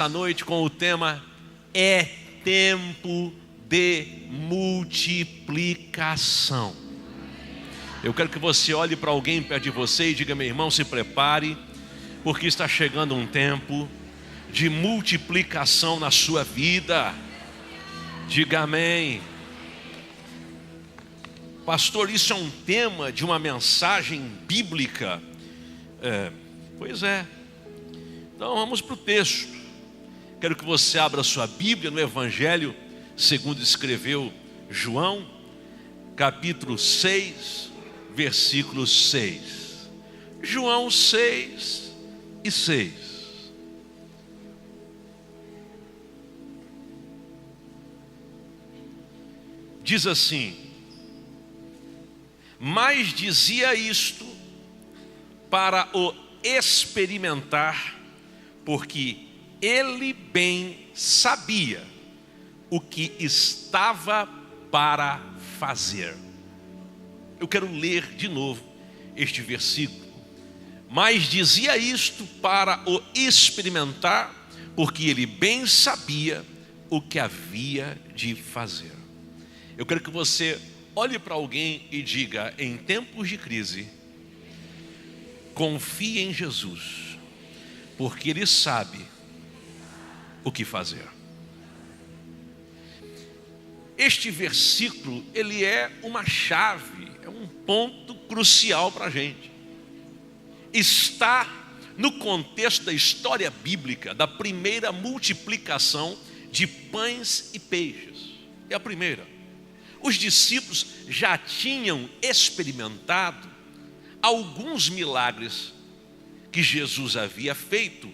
essa noite com o tema É Tempo de Multiplicação. Eu quero que você olhe para alguém perto de você e diga: meu irmão, se prepare, porque está chegando um tempo de multiplicação na sua vida. Diga amém. Pastor, isso é um tema de uma mensagem bíblica? Pois é. Então vamos para o texto. Quero que você abra sua Bíblia no Evangelho segundo escreveu João, capítulo 6, versículo 6. João 6 e 6. Diz assim: mas dizia isto para o experimentar, porque ele bem sabia o que estava para fazer. Eu quero ler de novo este versículo. Mas dizia isto para o experimentar, porque ele bem sabia o que havia de fazer. Eu quero que você olhe para alguém e diga: em tempos de crise, confie em Jesus, porque Ele sabe o que fazer. Este versículo, ele é uma chave, é um ponto crucial para a gente. Está no contexto da história bíblica, da primeira multiplicação de pães e peixes. É a primeira. Os discípulos já tinham experimentado alguns milagres que Jesus havia feito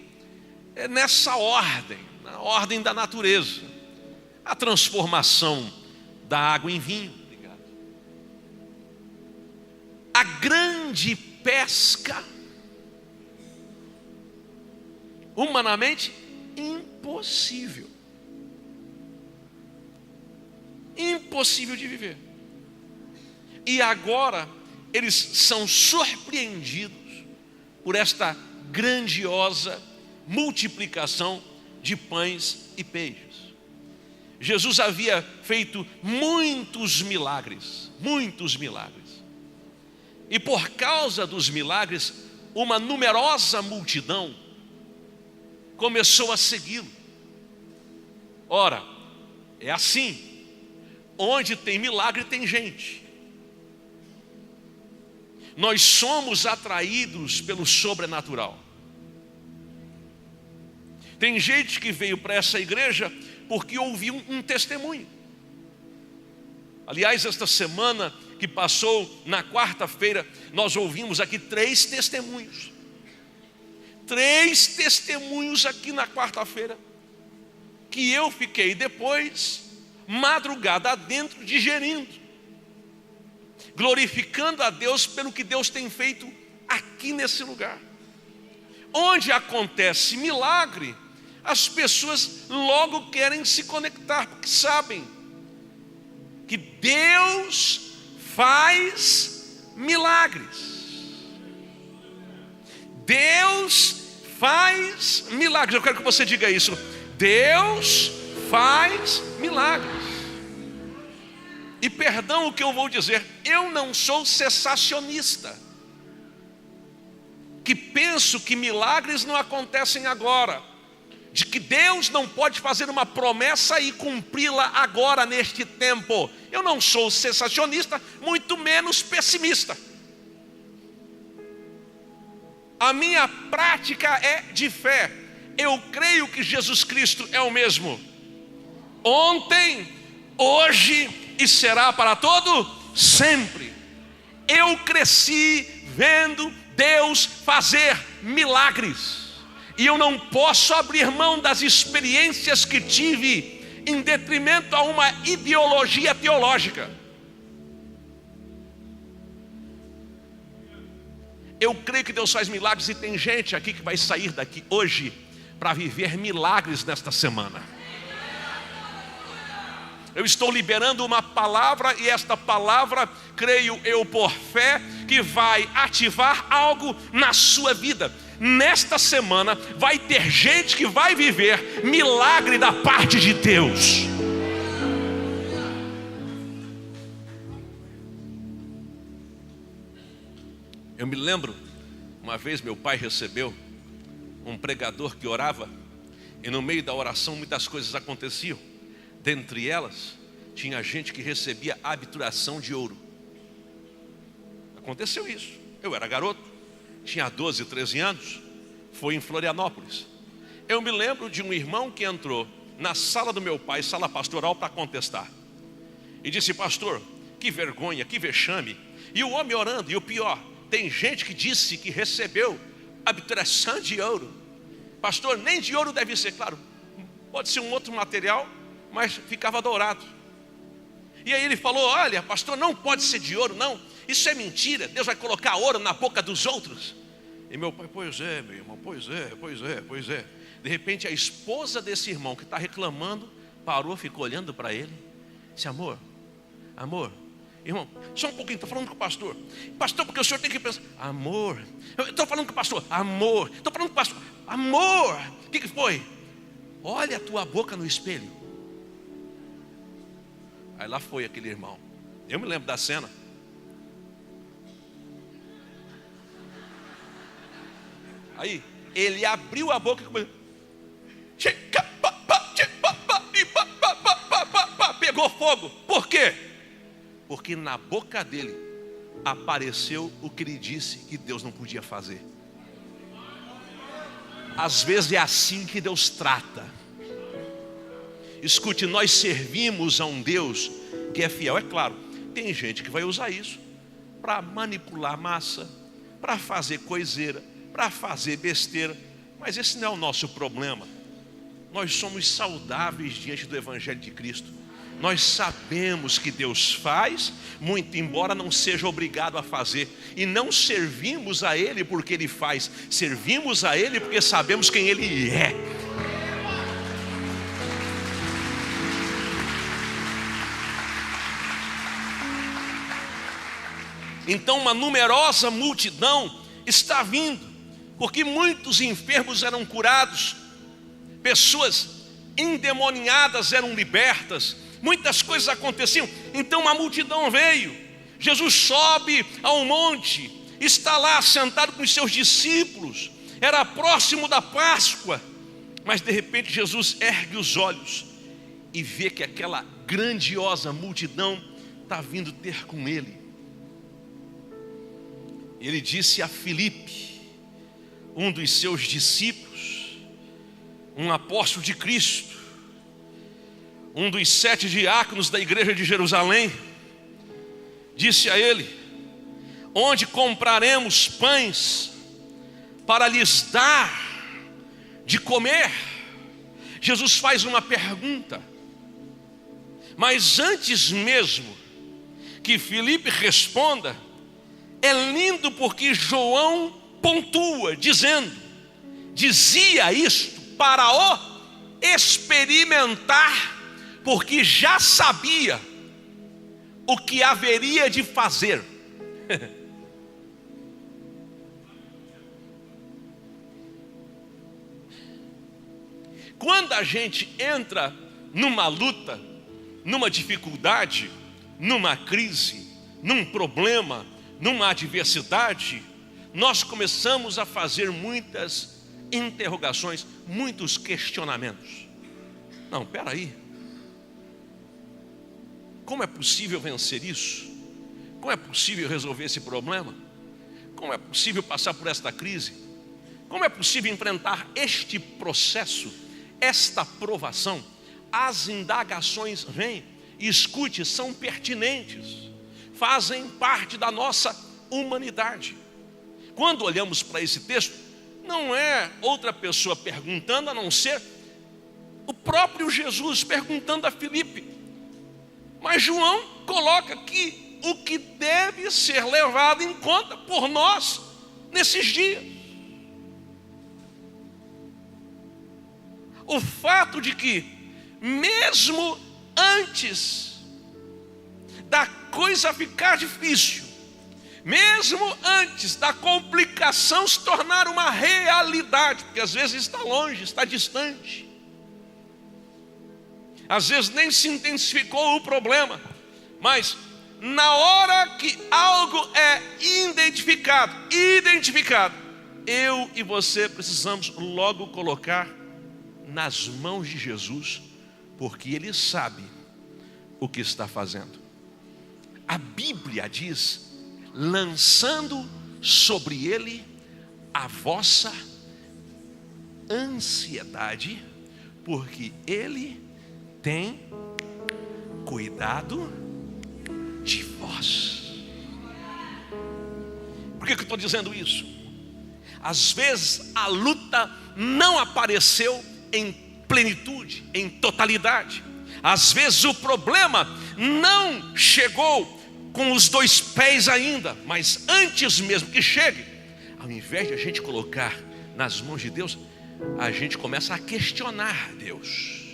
nessa ordem, na ordem da natureza. A transformação da água em vinho, a grande pesca, humanamente impossível. Impossível de viver. E agora eles são surpreendidos por esta grandiosa multiplicação de pães e peixes. Jesus havia feito muitos milagres. E por causa dos milagres, uma numerosa multidão começou a segui-lo. Ora, é assim. Onde tem milagre tem gente. Nós somos atraídos pelo sobrenatural. Tem gente que veio para essa igreja porque ouviu um testemunho. Aliás, esta semana que passou, na quarta-feira, nós ouvimos aqui 3 testemunhos. 3 testemunhos aqui na quarta-feira, que eu fiquei depois madrugada adentro, digerindo, glorificando a Deus pelo que Deus tem feito aqui nesse lugar. Onde acontece milagre, as pessoas logo querem se conectar, porque sabem que Deus faz milagres. Deus faz milagres. Eu quero que você diga isso: Deus faz milagres. E perdão o que eu vou dizer, eu não sou cessacionista, que penso que milagres não acontecem agora, de que Deus não pode fazer uma promessa e cumpri-la agora neste tempo. Eu não sou cessacionista, muito menos pessimista. A minha prática é de fé. Eu creio que Jesus Cristo é o mesmo ontem, hoje e será para todo sempre. Eu cresci vendo Deus fazer milagres, e eu não posso abrir mão das experiências que tive em detrimento a uma ideologia teológica. Eu creio que Deus faz milagres, e tem gente aqui que vai sair daqui hoje para viver milagres nesta semana. Eu estou liberando uma palavra, e esta palavra, creio eu por fé, que vai ativar algo na sua vida. nesta semana vai ter gente que vai viver milagre da parte de Deus. Eu me lembro, uma vez meu pai recebeu um pregador que orava, e no meio da oração muitas coisas aconteciam. Dentre elas, tinha gente que recebia habituração de ouro. Aconteceu isso. Eu era garoto, tinha 12, 13 anos, foi em Florianópolis. Eu me lembro de um irmão que entrou na sala do meu pai, sala pastoral, para contestar. E disse: pastor, que vergonha, que vexame. E o homem orando, e o pior, tem gente que disse que recebeu habituração de ouro. Pastor, nem de ouro deve ser, claro, pode ser um outro material, mas ficava dourado. E aí ele falou: olha, pastor, não pode ser de ouro, não, isso é mentira, Deus vai colocar ouro na boca dos outros. E meu pai: pois é, meu irmão, pois é. De repente a esposa desse irmão que está reclamando parou, ficou olhando para ele, disse: amor, irmão, só um pouquinho, estou falando com o pastor. Pastor, porque o senhor tem que pensar. Amor, estou falando com o pastor. Amor, estou falando com o pastor. Amor, o que foi? Olha a tua boca no espelho. Aí lá foi aquele irmão. Eu me lembro da cena. Aí ele abriu a boca e começou. Pegou fogo. Por quê? Porque na boca dele apareceu o que ele disse que Deus não podia fazer. Às vezes é assim que Deus trata. Escute, nós servimos a um Deus que é fiel. É claro, tem gente que vai usar isso para manipular a massa, para fazer coiseira, para fazer besteira. Mas esse não é o nosso problema. Nós somos saudáveis diante do Evangelho de Cristo. Nós sabemos que Deus faz, muito embora não seja obrigado a fazer. E não servimos a Ele porque Ele faz, servimos a Ele porque sabemos quem Ele é. Então uma numerosa multidão está vindo, porque muitos enfermos eram curados, pessoas endemoniadas eram libertas, muitas coisas aconteciam. Então uma multidão veio. Jesus sobe ao monte, está lá sentado com os seus discípulos, era próximo da Páscoa. Mas de repente Jesus ergue os olhos e vê que aquela grandiosa multidão está vindo ter com ele. Ele disse a Filipe, um dos seus discípulos, um apóstolo de Cristo, um dos 7 diáconos da igreja de Jerusalém, disse a ele: onde compraremos pães para lhes dar de comer? Jesus faz uma pergunta, mas antes mesmo que Filipe responda, é lindo porque João pontua, dizia isto para o experimentar, porque já sabia o que haveria de fazer. Quando a gente entra numa luta, numa dificuldade, numa crise, num problema, numa adversidade, nós começamos a fazer muitas interrogações, muitos questionamentos. Não, espera aí. Como é possível vencer isso? Como é possível resolver esse problema? Como é possível passar por esta crise? Como é possível enfrentar este processo, esta provação? As indagações vêm, e escute, são pertinentes, fazem parte da nossa humanidade. Quando olhamos para esse texto, não é outra pessoa perguntando, a não ser o próprio Jesus perguntando a Filipe. Mas João coloca aqui o que deve ser levado em conta por nós nesses dias. O fato de que, mesmo antes da coisa ficar difícil, mesmo antes da complicação se tornar uma realidade, porque às vezes está longe, está distante, às vezes nem se intensificou o problema, mas na hora que algo é identificado, eu e você precisamos logo colocar nas mãos de Jesus, porque Ele sabe o que está fazendo. A Bíblia diz: lançando sobre Ele a vossa ansiedade, porque Ele tem cuidado de vós. Por que eu estou dizendo isso? Às vezes a luta não apareceu em plenitude, em totalidade. Às vezes o problema não chegou com os 2 pés ainda, mas antes mesmo que chegue, ao invés de a gente colocar nas mãos de Deus, a gente começa a questionar Deus.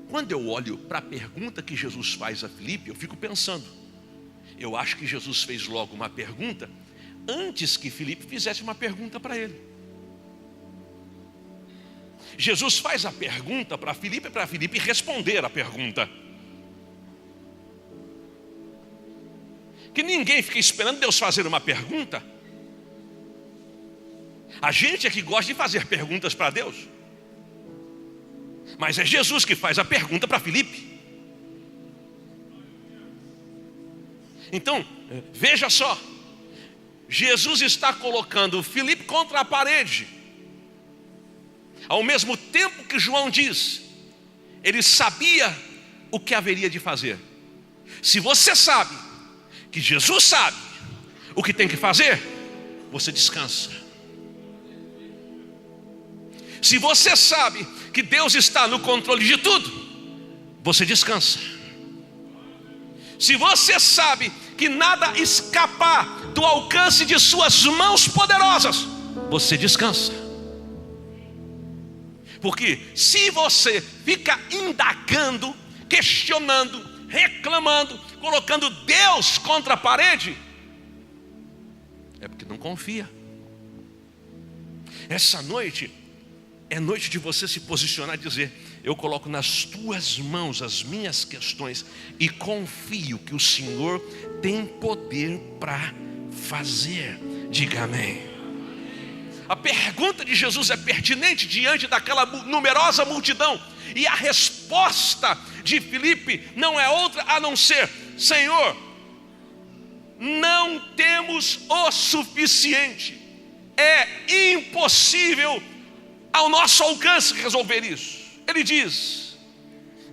Quando eu olho para a pergunta que Jesus faz a Filipe, eu fico pensando, eu acho que Jesus fez logo uma pergunta antes que Filipe fizesse uma pergunta para ele. Jesus faz a pergunta para Filipe responder a pergunta. Que ninguém fica esperando Deus fazer uma pergunta. A gente é que gosta de fazer perguntas para Deus, mas é Jesus que faz a pergunta para Filipe. Então, veja só, Jesus está colocando Filipe contra a parede, ao mesmo tempo que João diz, ele sabia o que haveria de fazer. Se você sabe que Jesus sabe o que tem que fazer, você descansa. Se você sabe que Deus está no controle de tudo, você descansa. Se você sabe que nada escapar do alcance de suas mãos poderosas, você descansa. Porque se você fica indagando, questionando, reclamando, colocando Deus contra a parede, é porque não confia. Essa noite é noite de você se posicionar e dizer: eu coloco nas tuas mãos as minhas questões e confio que o Senhor tem poder para fazer. Diga amém. A pergunta de Jesus é pertinente diante daquela numerosa multidão, e a resposta de Filipe não é outra a não ser: Senhor, não temos o suficiente, é impossível ao nosso alcance resolver isso. Ele diz: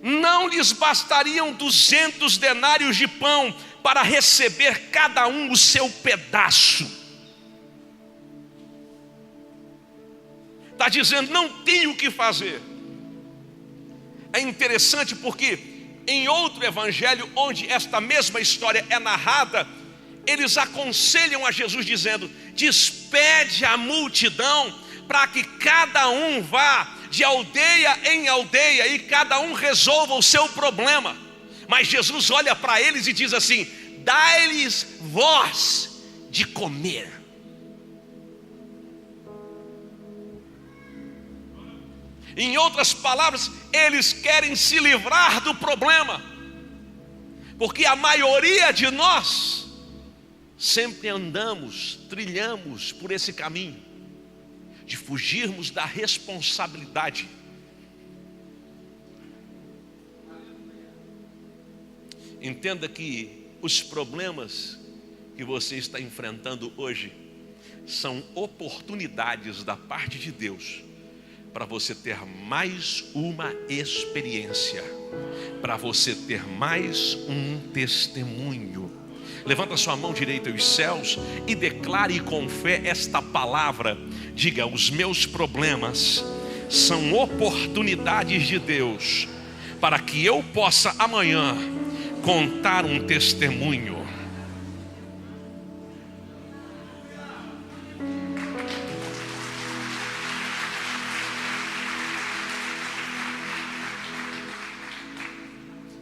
não lhes bastariam 200 denários de pão para receber cada um o seu pedaço. Está dizendo, não tem o que fazer. É interessante porque em outro evangelho, onde esta mesma história é narrada, eles aconselham a Jesus dizendo: despede a multidão para que cada um vá de aldeia em aldeia e cada um resolva o seu problema. Mas Jesus olha para eles e diz assim: dai-lhes vós de comer. Em outras palavras, eles querem se livrar do problema, porque a maioria de nós sempre trilhamos por esse caminho de fugirmos da responsabilidade. Entenda que os problemas que você está enfrentando hoje são oportunidades da parte de Deus para você ter mais uma experiência, para você ter mais um testemunho. Levanta sua mão direita aos céus e declare com fé esta palavra. Diga: os meus problemas são oportunidades de Deus para que eu possa amanhã contar um testemunho.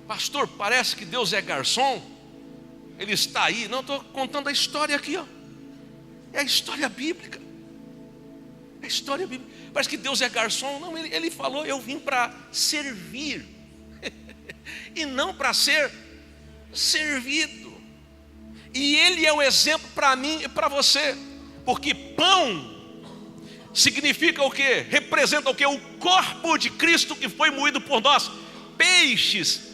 Pastor, parece que Deus é garçom, Ele está aí. Não, estou contando a história aqui, ó. É a história bíblica. É a história bíblica. Parece que Deus é garçom. Não, ele falou, eu vim para servir e não para ser servido. E Ele é o exemplo para mim e para você. Porque pão significa o quê? Representa o quê? O corpo de Cristo que foi moído por nós. Peixe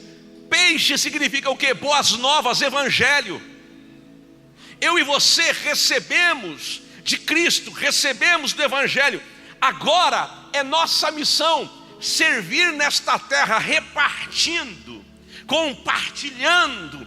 significa o quê? Boas novas, evangelho. Eu e você recebemos de Cristo, recebemos do evangelho. Agora é nossa missão servir nesta terra, repartindo, compartilhando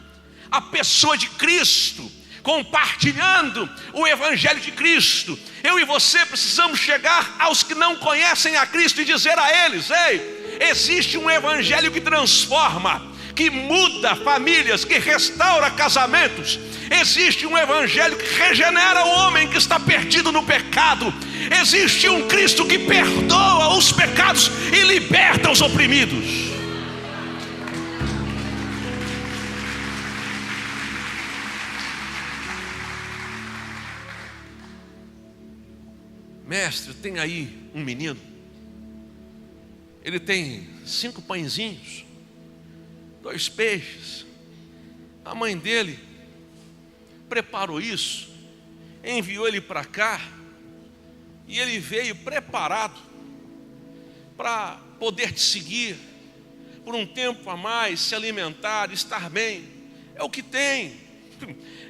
a pessoa de Cristo, compartilhando o evangelho de Cristo. Eu e você precisamos chegar aos que não conhecem a Cristo e dizer a eles: ei, existe um evangelho que transforma, que muda famílias, que restaura casamentos. Existe um evangelho que regenera o homem que está perdido no pecado. Existe um Cristo que perdoa os pecados e liberta os oprimidos. Mestre, tem aí um menino, ele tem 5 pãezinhos, 2 peixes. A mãe dele preparou isso, enviou ele para cá, e ele veio preparado para poder te seguir por um tempo a mais, se alimentar, estar bem. É o que tem,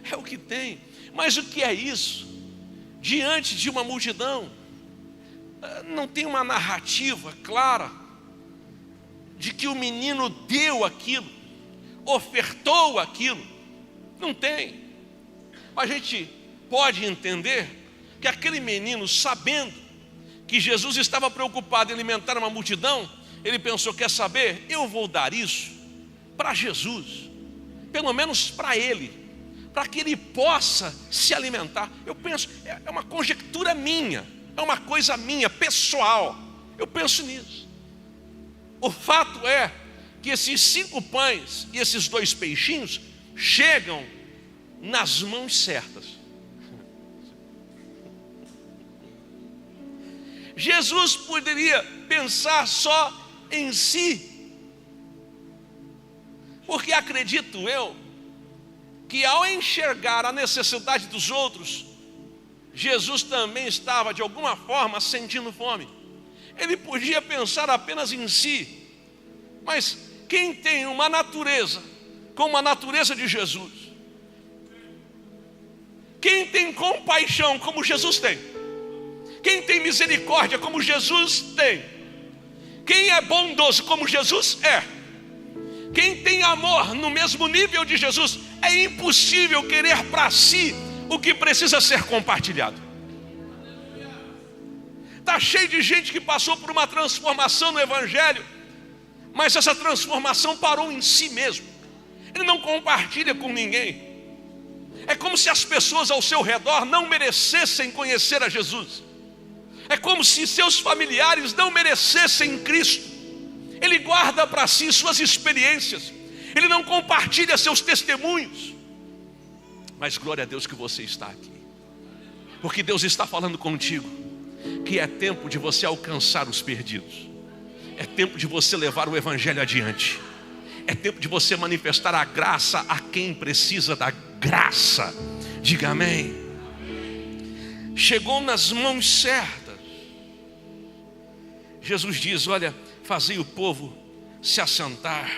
é o que tem. Mas o que é isso? Diante de uma multidão, não tem uma narrativa clara de que o menino deu aquilo, ofertou aquilo. Não tem. A gente pode entender que aquele menino, sabendo que Jesus estava preocupado em alimentar uma multidão, ele pensou: quer saber, eu vou dar isso para Jesus, pelo menos para ele, para que ele possa se alimentar. Eu penso, é uma conjectura minha, é uma coisa minha, pessoal. Eu penso nisso. O fato é que esses 5 pães e esses 2 peixinhos chegam nas mãos certas. Jesus poderia pensar só em si, porque acredito eu que ao enxergar a necessidade dos outros, Jesus também estava de alguma forma sentindo fome. Ele podia pensar apenas em si, mas quem tem uma natureza como a natureza de Jesus, quem tem compaixão como Jesus tem, quem tem misericórdia como Jesus tem, quem é bondoso como Jesus é, quem tem amor no mesmo nível de Jesus, é impossível querer para si o que precisa ser compartilhado. Está cheio de gente que passou por uma transformação no evangelho, mas essa transformação parou em si mesmo. Ele não compartilha com ninguém. É como se as pessoas ao seu redor não merecessem conhecer a Jesus. É como se seus familiares não merecessem Cristo. Ele guarda para si suas experiências, ele não compartilha seus testemunhos. Mas glória a Deus que você está aqui, porque Deus está falando contigo que é tempo de você alcançar os perdidos, é tempo de você levar o evangelho adiante, é tempo de você manifestar a graça a quem precisa da graça. Diga amém. Chegou nas mãos certas. Jesus diz: olha, fazei o povo se assentar.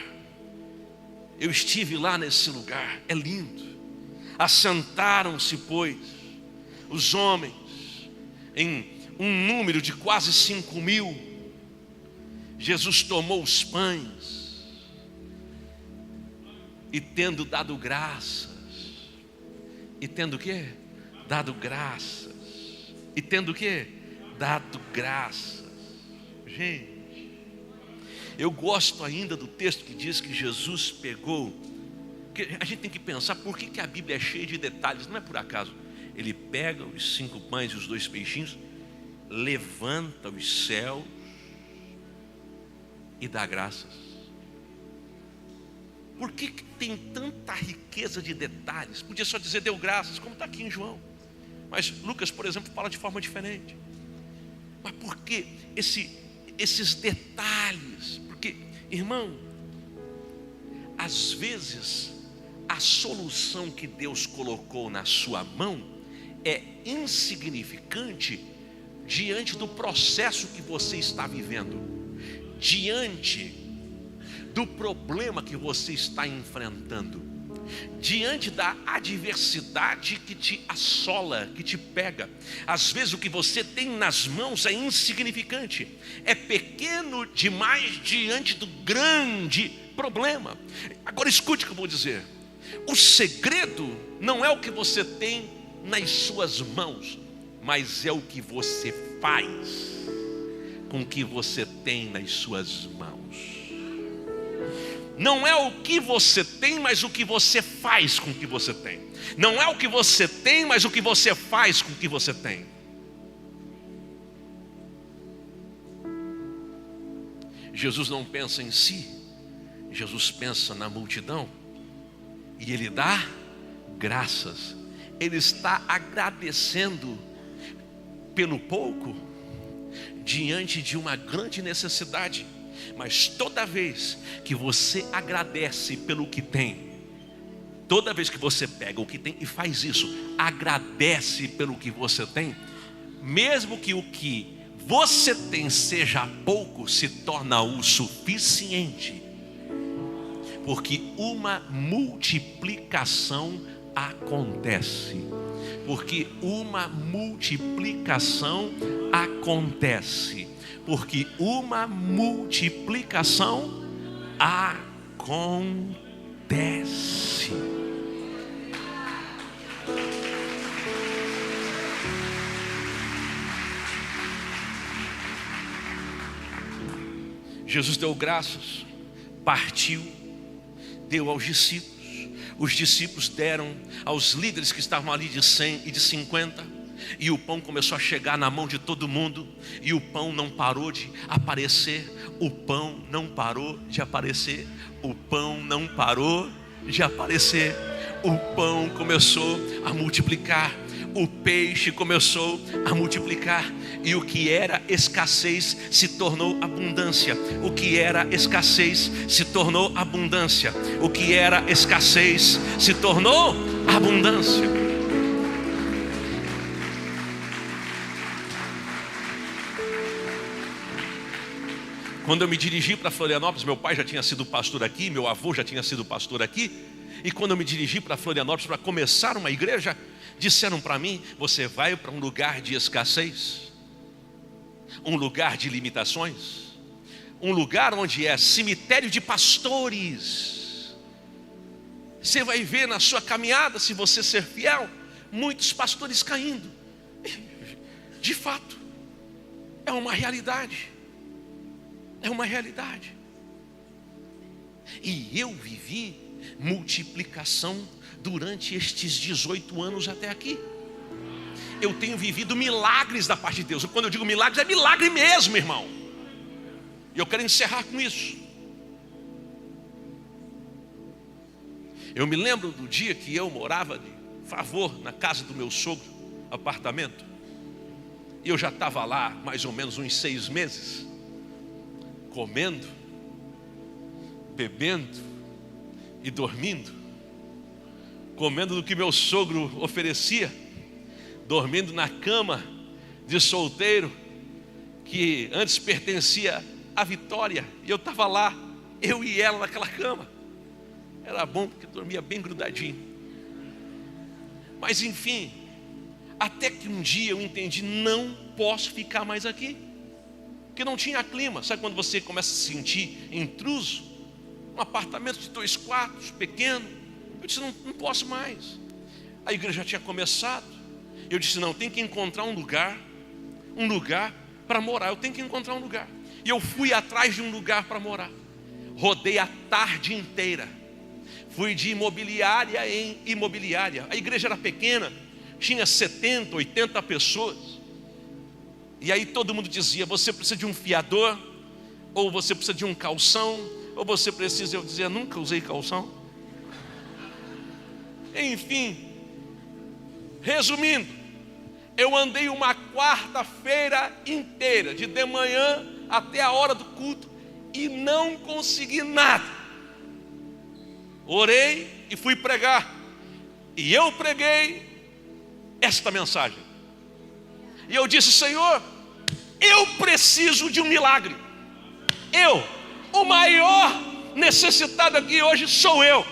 Eu estive lá nesse lugar, é lindo. Assentaram-se, pois, os homens em um número de quase 5.000. Jesus tomou os pães e, tendo dado graças, e tendo o quê? Dado graças. E tendo o quê? Dado graças. Gente, eu gosto ainda do texto que diz que Jesus pegou, que a gente tem que pensar por que a Bíblia é cheia de detalhes. Não é por acaso. Ele pega os 5 pães e os 2 peixinhos, levanta os céus e dá graças. Por que tem tanta riqueza de detalhes? Podia só dizer deu graças, como está aqui em João. Mas Lucas, por exemplo, fala de forma diferente. Mas por que esses detalhes? Porque, irmão, às vezes a solução que Deus colocou na sua mão é insignificante diante do processo que você está vivendo, diante do problema que você está enfrentando, diante da adversidade que te assola, que te pega. Às vezes o que você tem nas mãos é insignificante, é pequeno demais diante do grande problema. Agora escute o que eu vou dizer. O segredo não é o que você tem nas suas mãos, mas é o que você faz com o que você tem nas suas mãos. Não é o que você tem, mas o que você faz com o que você tem. Não é o que você tem, mas o que você faz com o que você tem. Jesus não pensa em si, Jesus pensa na multidão. E Ele dá graças. Ele está agradecendo pelo pouco diante de uma grande necessidade. Mas toda vez que você agradece pelo que tem, toda vez que você pega o que tem e faz isso, agradece pelo que você tem, mesmo que o que você tem seja pouco, se torna o suficiente, porque uma multiplicação acontece. Porque uma multiplicação acontece. Porque uma multiplicação acontece. Jesus deu graças, partiu, deu aos discípulos. Os discípulos deram aos líderes que estavam ali de 100 e de 50. E o pão começou a chegar na mão de todo mundo. E o pão não parou de aparecer. O pão não parou de aparecer. O pão não parou de aparecer. O pão começou a multiplicar. O peixe começou a multiplicar. E o que era escassez se tornou abundância. O que era escassez se tornou abundância. O que era escassez se tornou abundância. Quando eu me dirigi para Florianópolis, meu pai já tinha sido pastor aqui, meu avô já tinha sido pastor aqui. E quando eu me dirigi para Florianópolis para começar uma igreja, disseram para mim: você vai para um lugar de escassez, um lugar de limitações, um lugar onde é cemitério de pastores. Você vai ver na sua caminhada, se você ser fiel, muitos pastores caindo. De fato, é uma realidade. É uma realidade. E eu vivi multiplicação durante estes 18 anos até aqui. Eu tenho vivido milagres da parte de Deus. Quando eu digo milagres, é milagre mesmo, irmão. E eu quero encerrar com isso. Eu me lembro do dia que eu morava de favor na casa do meu sogro, apartamento. E eu já estava lá mais ou menos uns 6 meses, comendo, bebendo e dormindo, comendo do que meu sogro oferecia, dormindo na cama de solteiro que antes pertencia à Vitória. E eu estava lá, eu e ela naquela cama. Era bom porque dormia bem grudadinho. Mas enfim, até que um dia eu entendi: não posso ficar mais aqui, porque não tinha clima. Sabe quando você começa a se sentir intruso? Um apartamento de 2 quartos, pequeno. Eu disse: não posso mais. A igreja já tinha começado. Eu disse: não, tem que encontrar um lugar para morar. Eu tenho que encontrar um lugar. E eu fui atrás de um lugar para morar. Rodei a tarde inteira. Fui de imobiliária em imobiliária. A igreja era pequena, tinha 70, 80 pessoas. E aí todo mundo dizia: você precisa de um fiador, ou você precisa de um calção, Ou você precisa eu dizer, nunca usei calção? Enfim, resumindo, eu andei uma quarta-feira inteira, de manhã até a hora do culto, e não consegui nada. Orei e fui pregar, e eu preguei esta mensagem, e eu disse: Senhor, eu preciso de um milagre. O maior necessitado aqui hoje sou eu,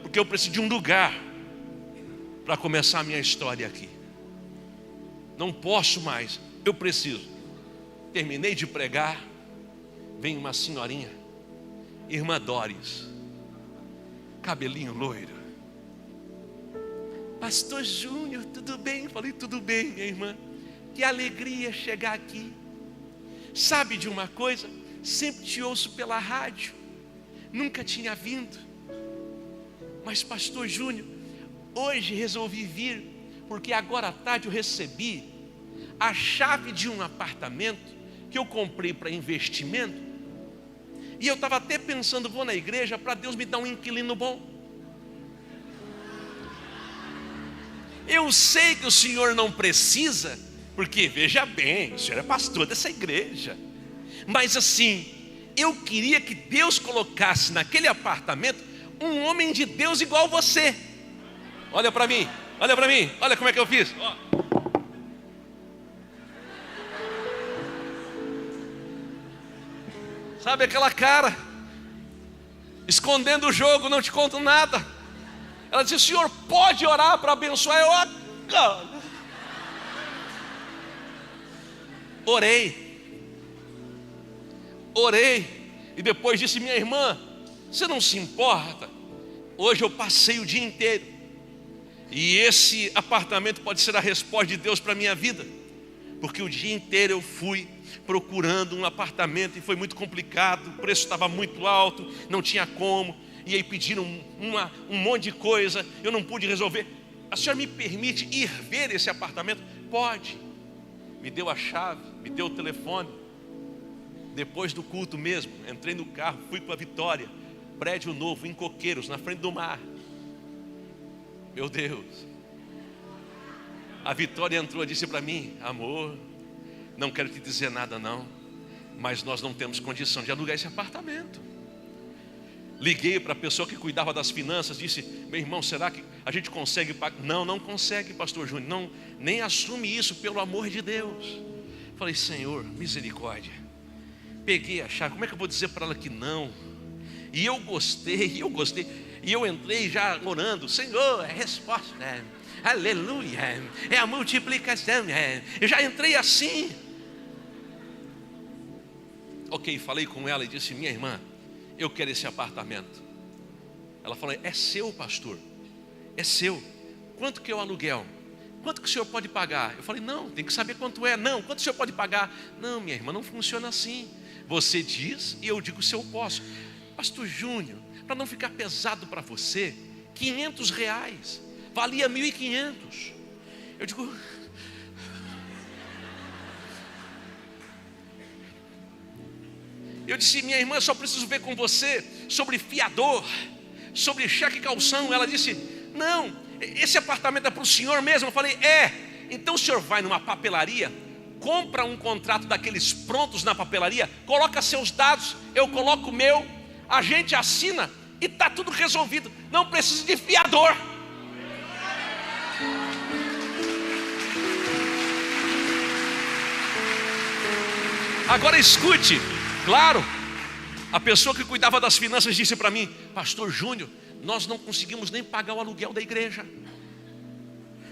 porque eu preciso de um lugar para começar a minha história aqui. Não posso mais, eu preciso. Terminei de pregar, vem uma senhorinha, irmã Doris, cabelinho loiro. Pastor Júnior, tudo bem? Falei: tudo bem, minha irmã. Que alegria chegar aqui. Sabe de uma coisa? Sempre te ouço pela rádio, nunca tinha vindo. Mas pastor Júnior, hoje resolvi vir, porque agora à tarde eu recebi a chave de um apartamento que eu comprei para investimento. E eu estava até pensando, vou na igreja para Deus me dar um inquilino bom. Eu sei que o senhor não precisa, porque veja bem, o senhor é pastor dessa igreja. Mas assim, eu queria que Deus colocasse naquele apartamento um homem de Deus igual você. Olha para mim, olha como é que eu fiz. Ó. Sabe aquela cara, escondendo o jogo, não te conto nada. Ela disse: o senhor pode orar para abençoar? Eu orei, e depois disse: minha irmã, você não se importa? Hoje eu passei o dia inteiro, e esse apartamento pode ser a resposta de Deus para a minha vida, porque o dia inteiro eu fui procurando um apartamento, e foi muito complicado, o preço estava muito alto, não tinha como, e aí pediram um monte de coisa, eu não pude resolver. A senhora me permite ir ver esse apartamento? Pode. Me deu a chave, me deu o telefone. Depois do culto mesmo, entrei no carro, fui para Vitória, prédio novo, em Coqueiros, na frente do mar. Meu Deus, a Vitória entrou e disse para mim: amor, não quero te dizer nada não, mas nós não temos condição de alugar esse apartamento. Liguei para a pessoa que cuidava das finanças, disse: meu irmão, será que a gente consegue pagar? Não consegue, pastor Júnior, não, nem assume isso, pelo amor de Deus. Falei: Senhor, misericórdia. Peguei a chave, como é que eu vou dizer para ela que não? E eu gostei, e eu entrei já orando: Senhor, é resposta, aleluia, é a multiplicação, eu já entrei assim. Ok, falei com ela e disse: minha irmã, eu quero esse apartamento. Ela falou: é seu, pastor, é seu. Quanto que é o aluguel? Quanto que o senhor pode pagar? Eu falei: não, tem que saber quanto é. Não, quanto o senhor pode pagar? Não, minha irmã, não funciona assim. Você diz e eu digo se eu posso. Pastor Júnior, para não ficar pesado para você, R$500, valia 1.500. Eu digo: eu disse: minha irmã, eu só preciso ver com você sobre fiador, sobre cheque e calção. Ela disse: não, esse apartamento é para o senhor mesmo. Eu falei: é, então o senhor vai numa papelaria, compra um contrato daqueles prontos na papelaria, coloca seus dados, eu coloco o meu, a gente assina e está tudo resolvido, não precisa de fiador. Agora escute. Claro, a pessoa que cuidava das finanças disse para mim: pastor Júnior, nós não conseguimos nem pagar o aluguel da igreja.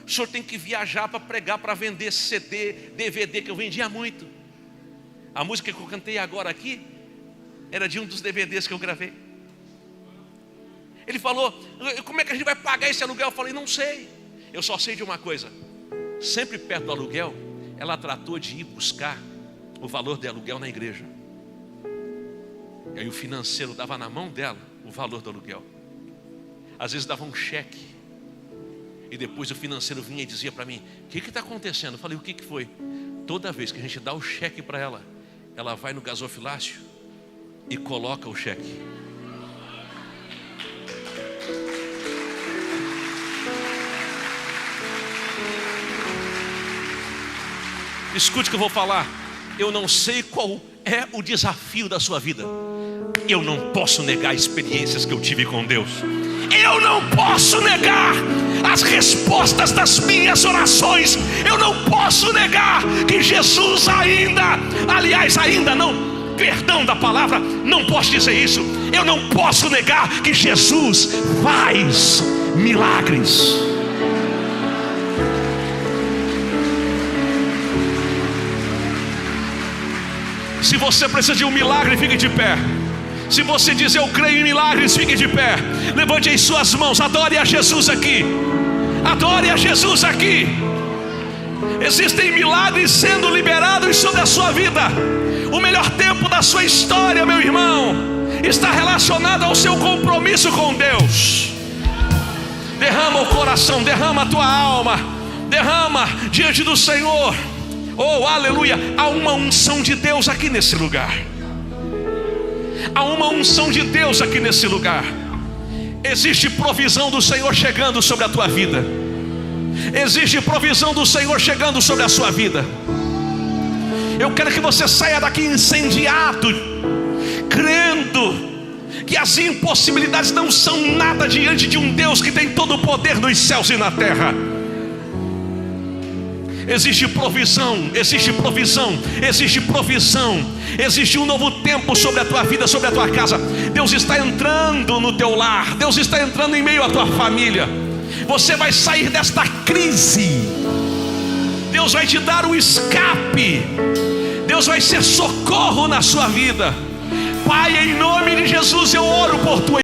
O senhor tem que viajar para pregar, para vender CD, DVD, que eu vendia muito. A música que eu cantei agora aqui era de um dos DVDs que eu gravei. Ele falou: como é que a gente vai pagar esse aluguel? Eu falei: não sei, eu só sei de uma coisa: sempre perto do aluguel, ela tratou de ir buscar o valor de aluguel na igreja. E aí o financeiro dava na mão dela o valor do aluguel. Às vezes dava um cheque, e depois o financeiro vinha e dizia para mim: o que está acontecendo? Eu falei: o que foi? Toda vez que a gente dá o cheque para ela, ela vai no gasofilácio, e coloca o cheque. Escute o que eu vou falar. Eu não sei qual é o desafio da sua vida. Eu não posso negar experiências que eu tive com Deus. Eu não posso negar as respostas das minhas orações. Eu não posso negar que Jesus ainda não, perdão da palavra, não posso dizer isso. Eu não posso negar que Jesus faz milagres. Se você precisa de um milagre, fique de pé. Se você diz eu creio em milagres, fique de pé. Levante as suas mãos, adore a Jesus aqui. Adore a Jesus aqui. Existem milagres sendo liberados sobre a sua vida. O melhor tempo da sua história, meu irmão, está relacionado ao seu compromisso com Deus. Derrama o coração, derrama a tua alma, derrama diante do Senhor. Oh, aleluia. Há uma unção de Deus aqui nesse lugar. Há uma unção de Deus aqui nesse lugar. Existe provisão do Senhor chegando sobre a tua vida. Existe provisão do Senhor chegando sobre a sua vida. Eu quero que você saia daqui incendiado, crendo que as impossibilidades não são nada diante de um Deus que tem todo o poder nos céus e na terra. Existe provisão, existe provisão, existe provisão. Existe um novo tempo sobre a tua vida, sobre a tua casa. Deus está entrando no teu lar. Deus está entrando em meio à tua família. Você vai sair desta crise. Deus vai te dar um escape. Deus vai ser socorro na sua vida. Pai, em nome de Jesus eu oro por tua